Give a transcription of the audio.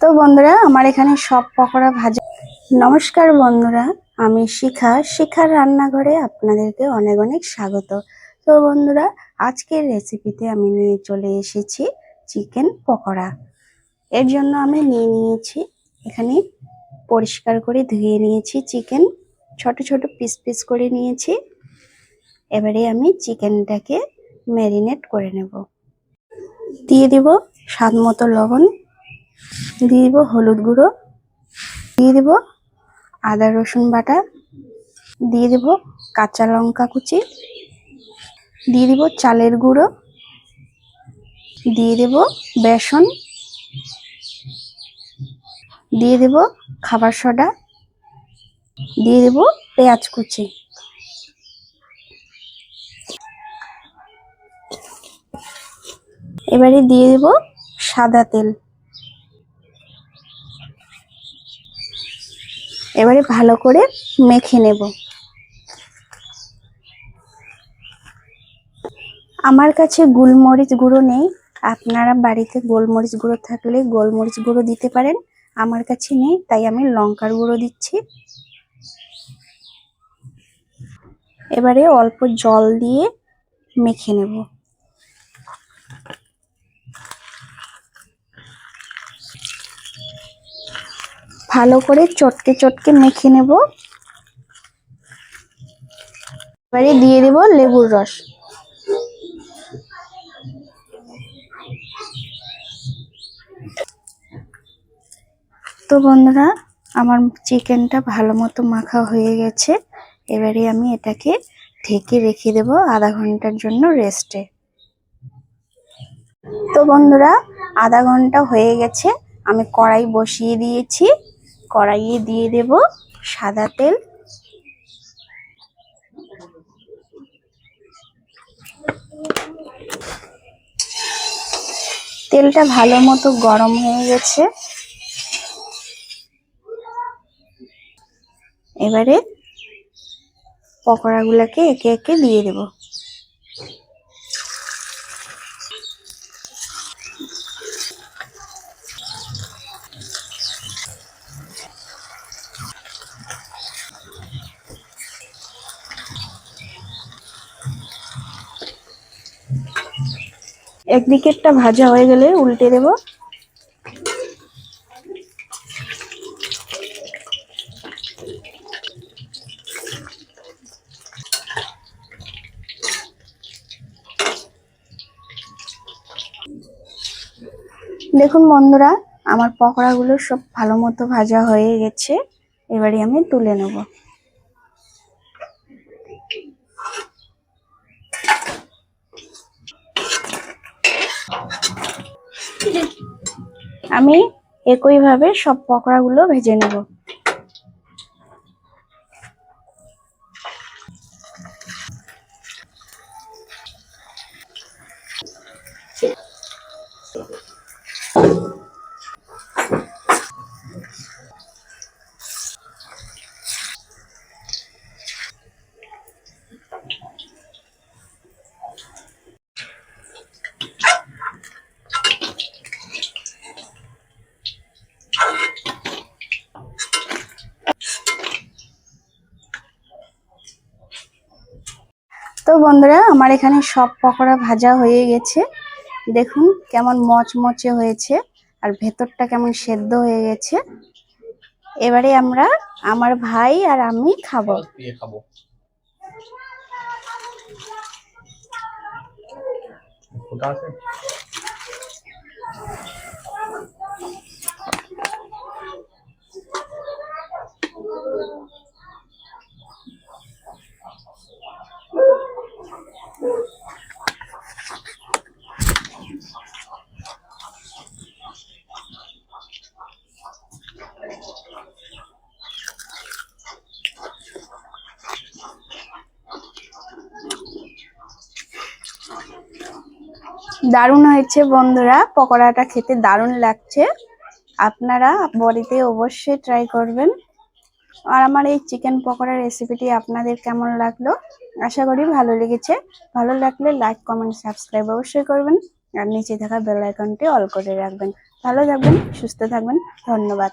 তো বন্ধুরা, আমার এখানে সব পকোড়া ভাজা। নমস্কার বন্ধুরা, আমি শিখার রান্নাঘরে আপনাদেরকে অনেক অনেক স্বাগত। তো বন্ধুরা, আজকের রেসিপিতে আমি নিয়ে চলে এসেছি চিকেন পকোড়া। এর জন্য আমি নিয়েছি এখানে পরিষ্কার করে ধুয়ে নিয়েছি চিকেন, ছোট ছোট পিস পিস করে নিয়েছি। এবারে আমি চিকেনটাকে ম্যারিনেট করে নেব। দিয়ে দিব স্বাদ মতো লবণ, দিয়ে দিব হলুদ গুঁড়ো, দিয়ে দিব আদা রসুন বাটা, দিয়ে দিব কাঁচা লঙ্কা কুচি, দিয়ে দিব চালের গুঁড়ো, দিয়ে দেব বেসন, দিয়ে দেব খাবার সোডা, দিয়ে দেব পেঁয়াজ কুচি। এবারে দিয়ে দেব সাদা তেল। এবারে ভালো করে মেখে নেব। আমার কাছে গোলমরিচ গুঁড়ো নেই, আপনারা বাড়িতে গোলমরিচ গুঁড়ো থাকলে গোলমরিচ গুঁড়ো দিতে পারেন। আমার কাছে নেই, তাই আমি লঙ্কার গুঁড়ো দিচ্ছি। এবারে অল্প জল দিয়ে মেখে নেব। ভালো করে চটকে চটকে মেখে নেব। এবারে দিয়ে দেব লেবুর রস। তো বন্ধুরা, আমার চিকেনটা ভালো মতো মাখা হয়ে গেছে। এবারে আমি এটাকে ঢেকে রেখে দেব আধা ঘন্টার জন্য রেস্টে। তো বন্ধুরা, আধা ঘন্টা হয়ে গেছে। আমি কড়াই বসিয়ে দিয়েছি। কড়াইয়ে দিয়ে দেব সাদা তেল। তেলটা ভালো মতো গরম হয়ে গেছে। এবারে পকোড়াগুলোকে একে একে দিয়ে দেব। একদিকেরটা ভাজা হয়ে গেলে উল্টে দেব। দেখুন বন্ধুরা, আমার পকোড়াগুলো সব ভালো মতো ভাজা হয়ে গেছে। এবারে আমি তুলে নেব। আমি একইভাবে সব পকোড়াগুলো ভেজে নেব। তো বন্ধুরা, আমার এখানে সব পকোড়া ভাজা হয়ে গেছে। দেখুন কেমন মচমচে হয়েছে আর ভেতরটা কেমন সেদ্ধ হয়ে গেছে। এবারে আমার ভাই আর আমি খাবো। দারুণ হয়েছে বন্ধুরা, পকোড়াটা খেতে দারুণ লাগছে। আপনারা বাড়িতে অবশ্যই ট্রাই করবেন। আর আমার এই চিকেন পকোড়া রেসিপিটি আপনাদের কেমন লাগলো? আশা করি ভালো লেগেছে। ভালো লাগলে লাইক, কমেন্ট, সাবস্ক্রাইব অবশ্যই করবেন। আর নিচে থাকা বেল আইকনটি অল করে রাখবেন। ভালো থাকবেন, সুস্থ থাকবেন, ধন্যবাদ।